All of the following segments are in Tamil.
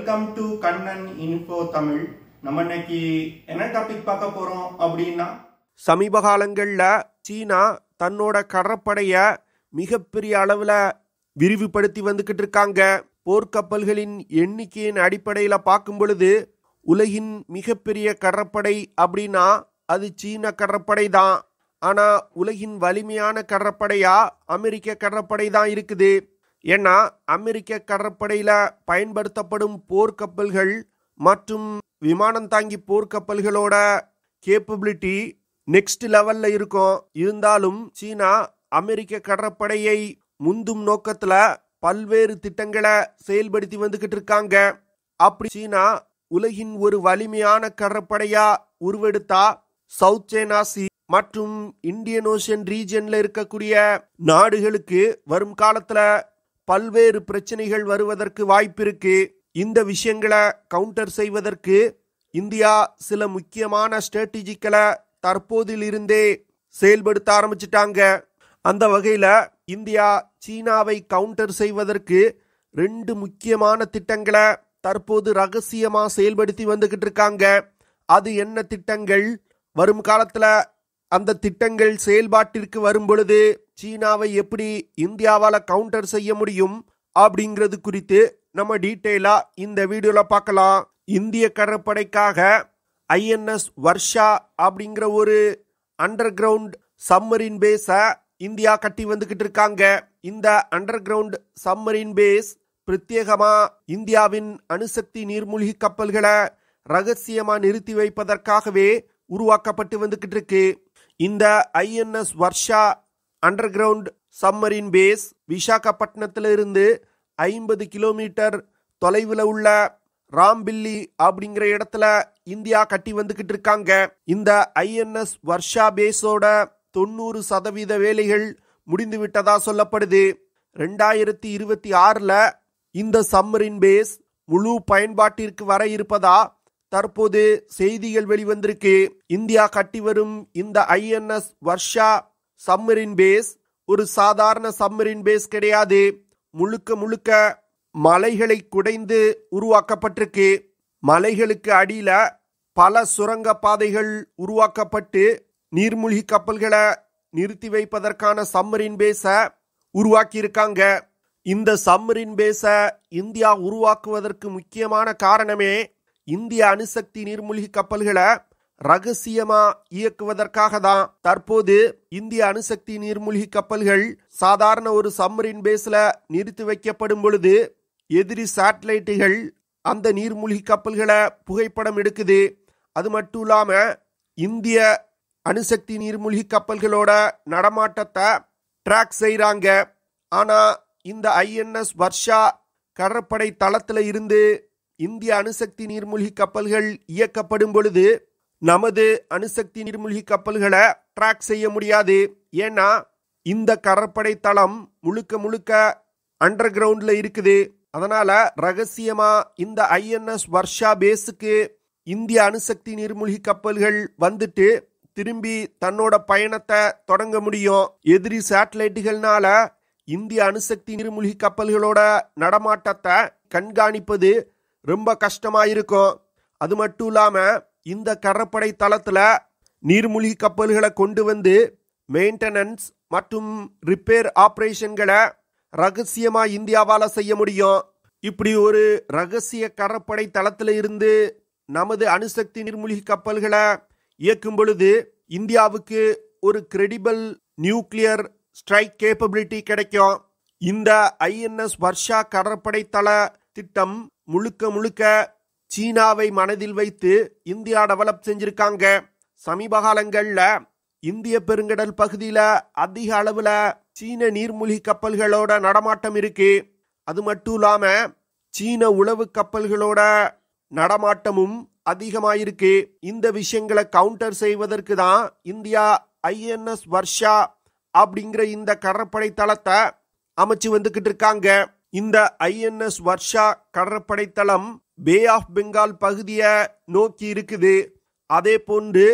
Welcome to Kannan info Tamil. நம்ம இன்னைக்கு என்ன டாபிக் பார்க்க போறோம் அப்படின்னா, சமீப காலங்களில் சீனா தன்னோட கடற்படைய மிகப்பெரிய அளவில் விரிவுபடுத்தி வந்துக்கிட்டு இருக்காங்க. போர்க்கப்பல்களின் எண்ணிக்கையின் அடிப்படையில் பார்க்கும் பொழுது உலகின் மிகப்பெரிய கடற்படை அப்படின்னா அது சீன கடற்படை தான். ஆனால் உலகின் வலிமையான கடற்படையா அமெரிக்க கடற்படை தான் இருக்குது. ஏன்னா அமெரிக்க கடற்படையில் பயன்படுத்தப்படும் போர்க்கப்பல்கள் மற்றும் விமானம் தாங்கி போர்க்கப்பல்களோட கேப்பபிலிட்டி நெக்ஸ்ட் லெவல்ல இருக்கும். இருந்தாலும் சீனா அமெரிக்க கடற்படையை முந்தும் நோக்கத்துல பல்வேறு திட்டங்களை செயல்படுத்தி வந்துகிட்டு இருக்காங்க. அப்படி சீனா உலகின் ஒரு வலிமையான கடற்படையா உருவெடுத்தா சவுத் சைனா சி மற்றும் இந்தியன் ஓஷன் ரீஜன்ல இருக்கக்கூடிய நாடுகளுக்கு வரும் காலத்துல பல்வேறு பிரச்சனைகள் வருவதற்கு வாய்ப்பு இருக்கு. இந்த விஷயங்களை கவுண்டர் செய்வதற்கு இந்தியா சில முக்கியமான ஸ்ட்ராட்டஜிக்களை தற்போதிலிருந்தே செயல்படுத்த ஆரம்பிச்சிட்டாங்க. அந்த வகையில் இந்தியா சீனாவை கவுண்டர் செய்வதற்கு 2 முக்கியமான திட்டங்களை தற்போது ரகசியமாக செயல்படுத்தி வந்துகிட்டு இருக்காங்க. அது என்ன திட்டங்கள், வரும் காலத்தில் அந்த திட்டங்கள் செயல்பாட்டிற்கு வரும் பொழுது சீனாவை எப்படி இந்தியாவால் கவுண்டர் செய்ய முடியும் அப்படிங்கிறது குறித்து நம்ம டீட்டெயிலா இந்த வீடியோல பார்க்கலாம். இந்திய கடற்படைக்காக INS வர்ஷா அப்படிங்கிற ஒரு அண்டர் கிரவுண்ட் சப்மரீன் பேஸை இந்தியா கட்டி வந்துகிட்டு இருக்காங்க. இந்த அண்டர் கிரவுண்ட் சப்மரீன் பேஸ் பிரத்யேகமா இந்தியாவின் அணுசக்தி நீர்மூழ்கி கப்பல்களை ரகசியமா நிறுத்தி வைப்பதற்காகவே உருவாக்கப்பட்டு வந்துகிட்டு இருக்கு. இந்த INS Varsha underground submarine base விசாகப்பட்டினத்துல இருந்து 50 கிலோமீட்டர் தொலைவில் உள்ள ராம்பில்லி அப்படிங்கிற இடத்துல இந்தியா கட்டி வந்துகிட்டு இருக்காங்க. இந்த INS வர்ஷா பேஸோட 90% வேலைகள் முடிந்து விட்டதா சொல்லப்படுது. 2026 இந்த சப்மரீன் பேஸ் முழு பயன்பாட்டிற்கு வர இருப்பதா தற்போது செய்திகள் வெளிவந்திருக்கு. இந்தியா கட்டி வரும் இந்த INS வர்ஷா சப்மரீன் பேஸ் ஒரு சாதாரண சப்மரீன் பேஸ் கிடையாது. முழுக்க மலைகளை குடைந்து உருவாக்கப்பட்டிருக்கு. மலைகளுக்கு அடியில பல சுரங்க பாதைகள் உருவாக்கப்பட்டு நீர்மூழ்கி கப்பல்களை நிறுத்தி வைப்பதற்கான சப்மரீன் பேஸை உருவாக்கி இருக்காங்க. இந்த சப்மரீன் பேஸை இந்தியா உருவாக்குவதற்கு முக்கியமான காரணமே இந்திய அணுசக்தி நீர்மூழ்கி கப்பல்களை ரகசியமா இயக்குவதற்காக தான். தற்போது இந்திய அணுசக்தி நீர்மூழ்கி கப்பல்கள் சாதாரண ஒரு சப்மரீன் பேஸ்ல நிறுத்தி வைக்கப்படும் பொழுது எதிரி சேட்டலைட்டுகள் அந்த நீர்மூழ்கி கப்பல்களை புகைப்படம் எடுக்குது. அது மட்டும் இல்லாம இந்திய அணுசக்தி நீர்மூழ்கி கப்பல்களோட நடமாட்டத்தை ட்ராக் செய்யறாங்க. ஆனா இந்த INS வர்ஷா கடற்படை தளத்துல இருந்து இந்திய அணுசக்தி நீர்மூழ்கி கப்பல்கள் இயக்கப்படும் பொழுது நமது அணுசக்தி நீர்மூழ்கி கப்பல்களை ட்ராக் செய்ய முடியாது. ஏன்னா இந்த கடற்படை தளம் முழுக்க அண்டர் கிரவுண்ட்ல இருக்குது. அதனால ரகசியமா இந்த INS வர்ஷா பேஸுக்கு இந்திய அணுசக்தி நீர்மூழ்கி கப்பல்கள் வந்துட்டு திரும்பி தன்னோட பயணத்தை தொடங்க முடியும். எதிரி சேட்டலைட்டுகள்னால இந்திய அணுசக்தி நீர்மூழ்கி கப்பல்களோட நடமாட்டத்தை கண்காணிப்பது ரொம்ப கஷ்டமா இருக்கும். அது மட்டும் இல்லாம இந்த கடற்படை தளத்துல நீர்மூழ்கி கப்பல்களை கொண்டு வந்து மெயின்டெனன்ஸ் மற்றும் ரிப்பேர் ஆபரேஷன்களை ரகசியமா இந்தியாவால செய்ய முடியும். இப்படி ஒரு ரகசிய கடற்படை தளத்துல இருந்து நமது அணுசக்தி நீர்மூழ்கி கப்பல்களை இயக்கும் பொழுது இந்தியாவுக்கு ஒரு கிரெடிபிள் நியூக்ளியர் ஸ்ட்ரைக் கேப்பபிலிட்டி கிடைக்கும். இந்த INS வர்ஷா கடற்படை தள திட்டம் முழுக்க சீனாவை மனதில் வைத்து இந்தியா டெவலப் செஞ்சிருக்காங்க. சமீப காலங்கள்ல இந்திய பெருங்கடல் பகுதியில அதிக அளவுல சீன நீர்மூழ்கி கப்பல்களோட நடமாட்டம் இருக்கு. அது மட்டும் இல்லாம சீன உளவு கப்பல்களோட நடமாட்டமும் அதிகமாயிருக்கு. இந்த விஷயங்களை கவுண்டர் செய்வதற்கு தான் இந்தியா INS வர்ஷா அப்படிங்கிற இந்த கடற்படை தளத்தை அமைச்சு வந்துகிட்டு இருக்காங்க. இந்த INS வர்ஷா கடற்படை தளம் பே ஆஃப் பெங்கால் பகுதியை நோக்கி இருக்குது. அதே போன்று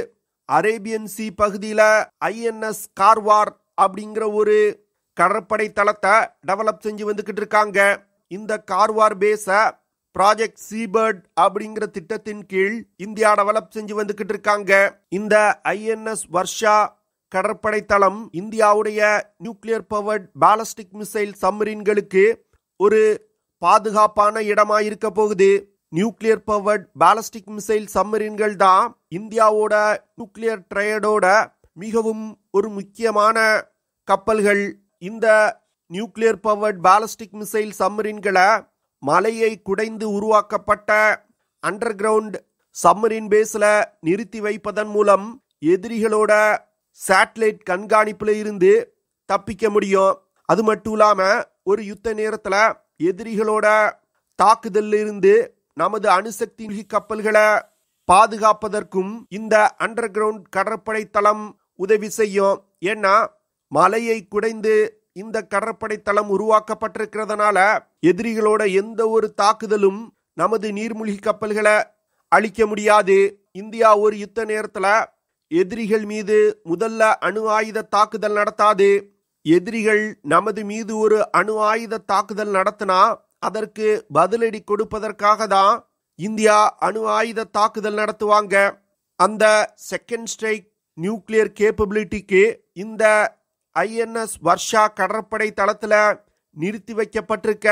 அரேபியன் சி பகுதியில INS கார்வார் அப்படிங்கிற ஒரு கடற்படை தளத்தை டெவலப் செஞ்சு வந்துகிட்டு இருக்காங்க. இந்த கார்வார் பேஸை ப்ராஜெக்ட் சீபர்ட் அப்படிங்கிற திட்டத்தின் கீழ் இந்தியா டெவலப் செஞ்சு வந்துகிட்டு இருக்காங்க. இந்த ஐஎன்எஸ் வர்ஷா கடற்படை தளம் இந்தியாவுடைய நியூக்ளியர் பவர்ட் பாலிஸ்டிக் மிசைல் சப்மரீன்களுக்கு ஒரு பாதுகாப்பான இடமா இருக்க போகுது. நியூக்ளியர் பவர்ட் பாலிஸ்டிக் மிசைல் சப்மரீன்கள் தான் இந்தியாவோட நியூக்ளியர் ட்ரையடோட மிகவும் ஒரு முக்கியமான கப்பல்கள். இந்த நியூக்ளியர் பவர்ட் பாலிஸ்டிக் மிசைல் சப்மரீன்களை மலையை குடைந்து உருவாக்கப்பட்ட அண்டர் கிரவுண்ட் சப்மரீன் பேஸ்ல நிறுத்தி வைப்பதன் மூலம் எதிரிகளோட சேட்டலைட் கண்காணிப்புல இருந்து தப்பிக்க முடியும். அது மட்டும் இல்லாம ஒரு யுத்த நேரத்துல எதிரிகளோட தாக்குதல்ல இருந்து நமது அணுசக்தி கப்பல்களை பாதுகாப்பதற்கும் இந்த அண்டர் கிரவுண்ட் கடற்படை தளம் உதவி செய்யும். ஏன்னா மலையை குடைந்து இந்த கடற்படை தளம் உருவாக்கப்பட்டிருக்கிறதுனால எதிரிகளோட எந்த ஒரு தாக்குதலும் நமது நீர்மூழ்கி கப்பல்களை அழிக்க முடியாது. இந்தியா ஒரு யுத்த நேரத்துல எதிரிகள் மீது முதல்ல அணு ஆயுத தாக்குதல் நடத்தாது. எதிரிகள் நமது மீது ஒரு அணு ஆயுத தாக்குதல் நடத்தினா அதற்கு பதிலடி கொடுப்பதற்காக தான் இந்தியா அணு ஆயுத தாக்குதல் நடத்துவாங்க. அந்த செகண்ட் ஸ்ட்ரைக் நியூக்ளியர் கேப்பபிலிட்டிக்கு இந்த ஐஎன்எஸ் வர்ஷா கடற்படை தளத்துல நிறுத்தி வைக்கப்பட்டிருக்க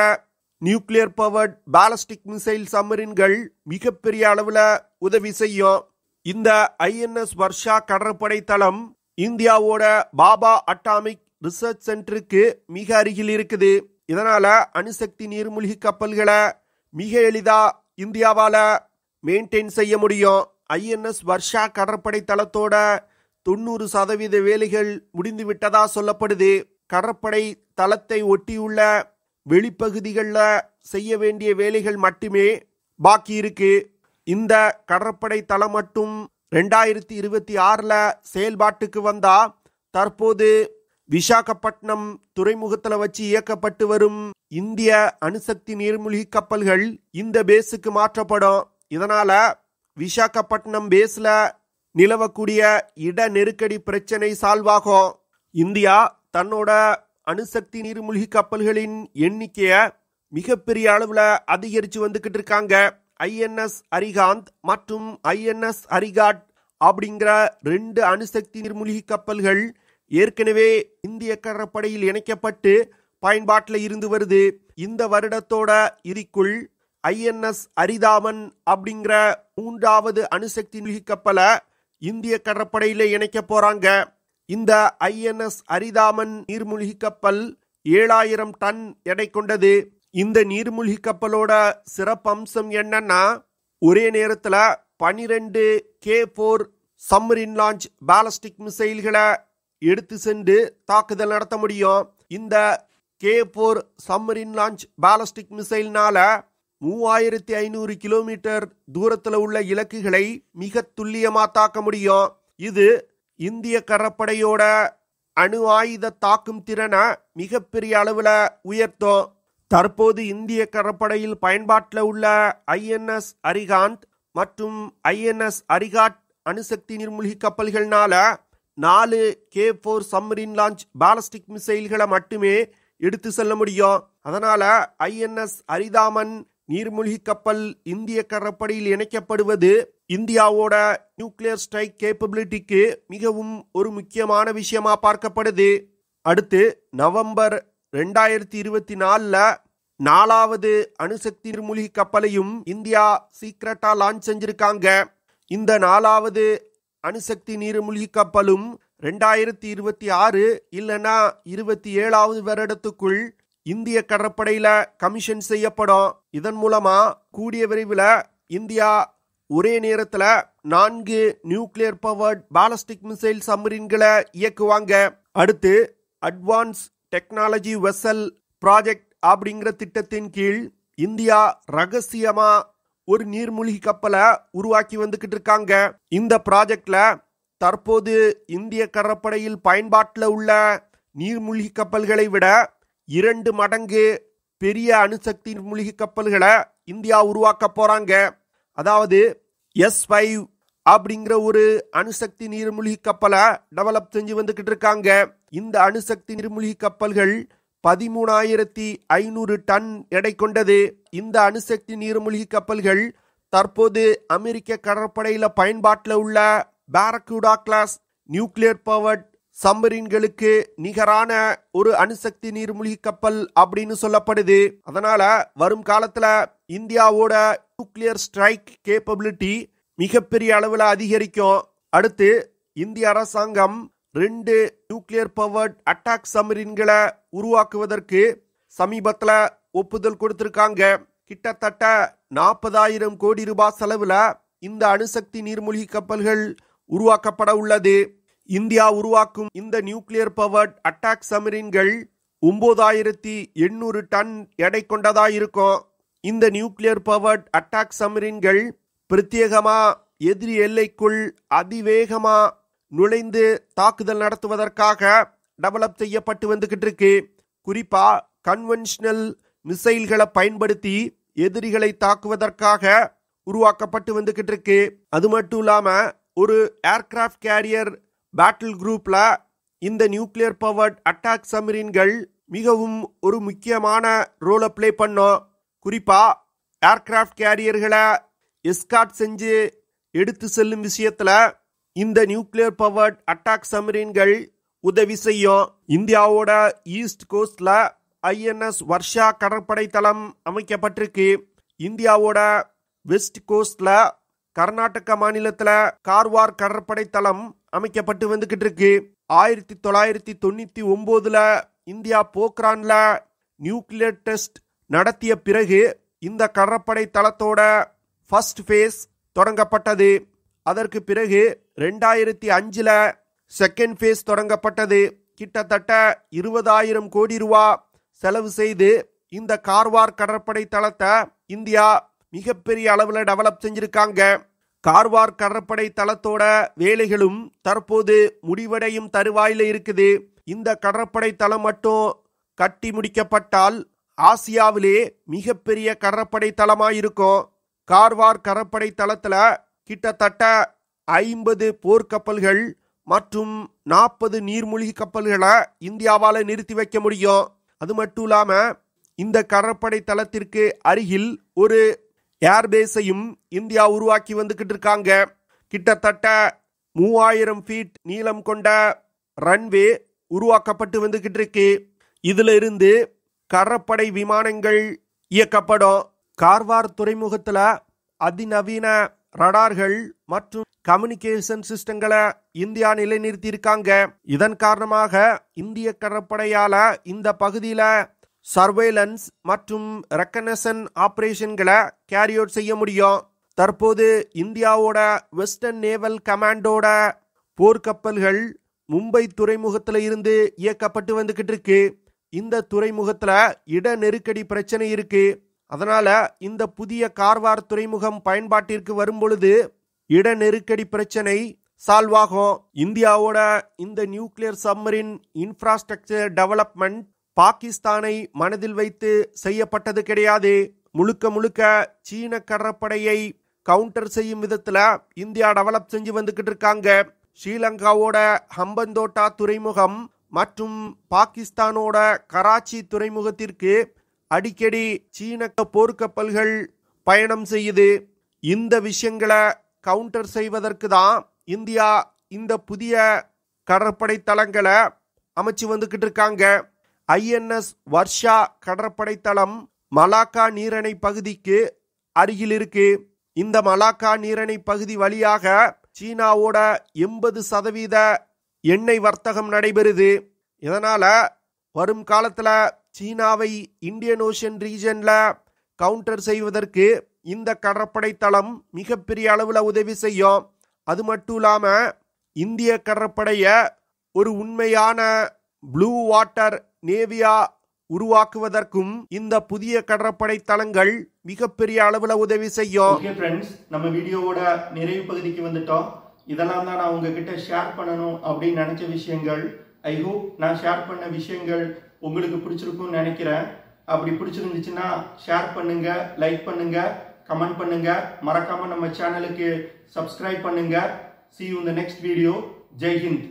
நியூக்ளியர் பவர்ட் பாலிஸ்டிக் மிசைல் சப்மரீன்கள் மிகப்பெரிய அளவுல உதவி செய்யும். இந்த ஐஎன்எஸ் வர்ஷா கடற்படை தளம் இந்தியாவோட பாபா அட்டாமிக் ரிசர்ச் சென்டருக்கு மிக அருகில் இருக்குது. இதனால அணுசக்தி நீர்மூழ்கி கப்பல்களை மிக எளிதா இந்தியாவால மெயின்டைன் செய்ய முடியும். ஐஎன்எஸ் வர்ஷா கடற்படை தளத்தோட 90% வேலைகள் முடிந்து விட்டதா சொல்லப்படுது. கடற்படை தளத்தை ஒட்டியுள்ள வெளிப்பகுதிகளில் செய்ய வேண்டிய வேலைகள் மட்டுமே பாக்கி இருக்கு. இந்த கடற்படை தளம் மட்டும் 2026 செயல்பாட்டுக்கு வந்தா தற்போது விசாகப்பட்டினம் துறைமுகத்துல வச்சு இயக்கப்பட்டு வரும் இந்திய அணுசக்தி நீர்மூழ்கி கப்பல்கள் இந்த பேஸுக்கு மாற்றப்படும். இதனால விசாகப்பட்டினம் பேஸ்ல நிலவக்கூடிய இட நெருக்கடி பிரச்சனை சால்வ் ஆகும். இந்தியா தன்னோட அணுசக்தி நீர்மூழ்கி கப்பல்களின் எண்ணிக்கையை மிகப்பெரிய அளவுல அதிகரிச்சு வந்துகிட்டு இருக்காங்க. ஐஎன்எஸ் அரிகாந்த் மற்றும் ஐஎன்எஸ் அரிகாட் அப்படிங்கிற 2 அணுசக்தி நீர்மூழ்கி கப்பல்கள் ஏற்கனவே இந்திய கடற்படையில் இணைக்கப்பட்டு பயன்பாட்டில் இருந்து வருது. இந்த வருடத்தோட இறுதிக்குள் ஐஎன்எஸ் அரிதாமன் அப்படிங்கிற 3வது அணுசக்தி நீர்மூழ்கி கப்பலை இந்திய கடற்படையில இணைக்க போறாங்க. இந்த ஐஎன்எஸ் அரிதாமன் நீர்மூழ்கி கப்பல் 7000 டன் எடை கொண்டது. இந்த நீர்மூழ்கி கப்பலோட சிறப்பம்சம் என்னன்னா ஒரே நேரத்துல 12 K4 சப்மரீன் லான்ச் பாலிஸ்டிக் மிசைல்களை எடுத்து சென்று தாக்குதல் நடத்த முடியும். இந்த K4 சப்மரீன் லான்ச் பாலிஸ்டிக் மிசைல்னால 3500 கிலோமீட்டர் தூரத்துல உள்ள இலக்குகளை மிக துல்லியமா தாக்க முடியும். இது இந்திய கடற்படையோட அணு ஆயுத தாக்கும் திறனை மிகப்பெரிய அளவுல உயர்த்தும். தற்போது இந்திய கடற்படையில் பயன்பாட்டில் உள்ள ஐஎன்எஸ் அரிகாந்த் மற்றும் ஐஎன்எஸ் அரிகாட் அணுசக்தி நீர்மூழ்கி கப்பல்கள்னால 4 K4 சப்மரீன் லான்ச் பாலிஸ்டிக் மிசைல்களை மட்டுமே எடுத்து செல்ல முடியும். அதனால ஐஎன்எஸ் அரிதாமன் நீர்மூழ்கி கப்பல் இந்திய கடற்படையில் இணைக்கப்படுவது இந்தியாவோட நியூக்ளியர் ஸ்ட்ரைக் கேப்பபிலிட்டிக்கு மிகவும் ஒரு முக்கியமான விஷயமா பார்க்கப்படுது. அடுத்து நவம்பர் 2024 4வது அணுசக்தி நீர்மூழ்கி கப்பலையும் இந்தியா சீக்கிரட்டா லான்ச் செஞ்சிருக்காங்க. இந்த 4வது அணுசக்தி நீர்மூழ்கி கப்பலும் 2026 இல்லைன்னா 27வது வருடத்துக்குள் இந்திய கடற்படையில கமிஷன் செய்யப்படும். இதன் மூலமா கூடிய விரைவில் இந்தியா ஒரே நேரத்துல 4 நியூக்ளியர் பவர்ட் பாலிஸ்டிக் மிசைல் சப்மரீன்களை இயக்குவாங்க. அடுத்து அட்வான்ஸ் டெக்னாலஜி வெசல் ப்ராஜெக்ட் அப்படிங்கிற திட்டத்தின் கீழ் இந்தியா ரகசியமா ஒரு நீர்மூழ்கி கப்பலை உருவாக்கி வந்துகிட்டு இருக்காங்க. இந்த ப்ராஜெக்ட்ல தற்போது இந்திய கடற்படையில் பயன்பாட்டில் உள்ள நீர்மூழ்கி கப்பல்களை விட 2 மடங்கு பெரிய அணுசக்தி நீர்மூழ்கி கப்பல்களை இந்தியா உருவாக்க போறாங்க. அதாவது S5 அப்படிங்கிற ஒரு அணுசக்தி நீர்மூழ்கி கப்பலை டெவலப் செஞ்சு வந்துகிட்டு இருக்காங்க. இந்த அணுசக்தி நீர்மூழ்கி கப்பல்கள் 13,500 டன் எடை கொண்டது. இந்த அணுசக்தி நீர்மூழ்கி கப்பல்கள் தற்போது அமெரிக்க கடற்படையில பயன்பாட்டில் உள்ள பாரக்யூடா கிளாஸ் நியூக்ளியர் பவர்ட் சம்மரீன்களுக்கு நிகரான ஒரு அணுசக்தி நீர்மூழ்கி கப்பல் அப்படின்னு சொல்லப்படுது. அதனால வரும் காலத்துல இந்தியாவோட நியூக்ளியர் ஸ்ட்ரைக் கேப்பபிலிட்டி மிகப்பெரிய அளவில் அதிகரிக்கும். அடுத்து இந்திய அரசாங்கம் 2 நியூக்ளியர் பவர்ட் அட்டாக் சம்மரீன்களை உருவாக்குவதற்கு சமீபத்தில் ஒப்புதல் கொடுத்திருக்காங்க. கிட்டத்தட்ட 40,000 கோடி ரூபாய் செலவுல இந்த அணுசக்தி நீர்மூழ்கி கப்பல்கள் உருவாக்கப்பட உள்ளது. இந்தியா உருவாக்கும் இந்த நியூக்ளியர் பவர்ட் அட்டாக் சம்மரீன்கள் 9,800 டன் எடை கொண்டதா இருக்கும். இந்த நியூக்ளியர் பவர்ட் அட்டாக் சம்மரீன்கள் பிரத்யேகமா எதிரி எல்லைக்குள் அதிவேகமா நுழைந்து தாக்குதல் நடத்துவதற்காக டெவலப் செய்யப்பட்டு வந்துகிட்டு இருக்கு. குறிப்பா கன்வென்ஷனல் மிசைல்களை பயன்படுத்தி எதிரிகளை தாக்குவதற்காக உருவாக்கப்பட்டு வந்துகிட்டு இருக்கு. அது மட்டும் இல்லாம ஒரு ஏர்கிராஃப்ட் கேரியர் பேட்டில் குரூப்ல இந்த நியூக்ளியர் பவர்ட் அட்டாக் சம்மரீன்கள் மிகவும் ஒரு முக்கியமான ரோலை பிளே பண்ணும். குறிப்பா ஏர்கிராஃப்ட் கேரியர்களை எஸ்கார்ட் செஞ்சு எடுத்து செல்லும் விஷயத்துல இந்த நியூக்ளியர் பவர்ட் அட்டாக் சம்மரீன்கள் உதவி செய்யும். இந்தியாவோட ஈஸ்ட் கோஸ்ட்ல ஐஎன்எஸ் வர்ஷா கடற்படை தளம் அமைக்கப்பட்டிருக்கு. இந்தியாவோட வெஸ்ட் கோஸ்ட்ல கர்நாடக மாநிலத்துல கார்வார் கடற்படை தளம் அமைக்கப்பட்டு வந்துகிட்டு இருக்கு. 1999 இந்தியா போக்ரான்ல நியூக்ளியர் டெஸ்ட் நடத்திய பிறகு இந்த கடற்படை தளத்தோட ஃபர்ஸ்ட் ஃபேஸ் தொடங்கப்பட்டது. அதற்கு பிறகு 2005 செகண்ட் ஃபேஸ் தொடங்கப்பட்டது. கிட்டத்தட்ட 20,000 கோடி ரூபாய் செலவு செய்து இந்த கார்வார் கடற்படை தளத்தை இந்தியா மிகப்பெரிய அளவில் டெவலப் செஞ்சிருக்காங்க. கார்வார் கடற்படை தளத்தோட வேலைகளும் தற்போது முடிவடையும் தருவாயில இருக்குது. இந்த கடற்படை தளம் மட்டும் கட்டி முடிக்கப்பட்டால் ஆசியாவிலே மிகப்பெரிய கடற்படை தளமாயிருக்கும். கார்வார் கடற்படை தளத்துல கிட்டத்தட்ட 50 போர்க்கப்பல்கள் மற்றும் 40 நீர்மூழ்கி கப்பல்களை இந்தியாவால நிறுத்தி வைக்க முடியும். அது மட்டும் இல்லாம இந்த கடற்படை தளத்திற்கு அருகில் ஒரு ஏர்பேஸையும் இந்தியா உருவாக்கி வந்துகிட்டு இருக்காங்க. கிட்டத்தட்ட 3000 ஃபீட் நீளம் கொண்ட ரன்வே உருவாக்கப்பட்டு வந்துகிட்டு இருக்கு. இதுல இருந்து கடற்படை விமானங்கள் இயக்கப்படும். கார்வார் துறைமுகத்துல அதிநவீன ரடார்கள் மற்றும் கம்யூனிகேஷன் சிஸ்டங்களை இந்தியா நிலைநிறுத்தி இருக்காங்க. இதன் காரணமாக இந்திய கடற்படையால இந்த பகுதியில சர்வேலன்ஸ் மற்றும் ரெக்கனேஷன் ஆபரேஷன்களை கேரி அவுட் செய்ய முடியும். தற்போது இந்தியாவோட வெஸ்டர்ன் நேவல் கமாண்டோட போர்க்கப்பல்கள் மும்பை துறைமுகத்துல இருந்து இயக்கப்பட்டு வந்துகிட்டு இருக்கு. இந்த துறைமுகத்துல இட நெருக்கடி பிரச்சனை இருக்கு. அதனால இந்த புதிய கார்வார் துறைமுகம் பயன்பாட்டிற்கு வரும் பொழுது இட நெருக்கடி பிரச்சனை சால்வ் ஆகும். இந்தியாவோட இந்த நியூக்ளியர் சப்மரின் இன்ஃப்ராஸ்ட்ரக்சர் டெவலப்மெண்ட் பாகிஸ்தானை மனதில் வைத்து செய்யப்பட்டது கிடையாது. முழுக்க முழுக்க சீன கடற்படையை கவுண்டர் செய்யும் விதத்துல இந்தியா டெவலப் செஞ்சு வந்துகிட்டு இருக்காங்க. ஸ்ரீலங்காவோட ஹம்பந்தோட்டா துறைமுகம் மற்றும் பாகிஸ்தானோட கராச்சி துறைமுகத்திற்கு அடிக்கடி சீன போர்க்கப்பல்கள் பயணம் செய்யுது. இந்த விஷயங்களை கவுண்டர் செய்வதற்கு தான் இந்தியா இந்த புதிய கடற்படை தளங்களை அமைச்சு வந்துகிட்டு இருக்காங்க. ஐஎன்எஸ் வர்ஷா கடற்படை தளம் மலாக்கா நீரணை பகுதிக்கு அருகில் இருக்கு. இந்த மலாக்கா நீரணை பகுதி வழியாக சீனாவோட 80% எண்ணெய் வர்த்தகம் நடைபெறுது. இதனால வரும் காலத்துல சீனாவை இந்தியன் ஓஷன் ரீஜன்ல கவுண்டர் செய்வதற்கு இந்த கடற்படை தளம் மிகப்பெரிய அளவுல உதவி செய்யும். அது மட்டும் இல்லாம இந்திய கடற்படைய ஒரு உண்மையான ப்ளூ வாட்டர் நேவியா உருவாக்குவதற்கும் இந்த புதிய கடற்படை தளங்கள் மிகப்பெரிய அளவுல உதவி செய்யும். ஓகே ஃப்ரெண்ட்ஸ், நம்ம வீடியோவோட நிறைவு பகுதிக்கு வந்துட்டோம். இதெல்லாம் தான் நான் உங்ககிட்ட ஷேர் பண்ணணும் அப்படின்னு நினைச்ச விஷயங்கள். ஐ ஹோப் நான் ஷேர் பண்ண விஷயங்கள் உங்களுக்கு பிடிச்சிருக்கும்னு நினைக்கிறேன். அப்படி பிடிச்சிருந்துச்சுன்னா ஷேர் பண்ணுங்க, லைக் பண்ணுங்க, கமெண்ட் பண்ணுங்க. மறக்காம நம்ம சேனலுக்கு சப்ஸ்கிரைப் பண்ணுங்க. See you in the next video. Jai Hind.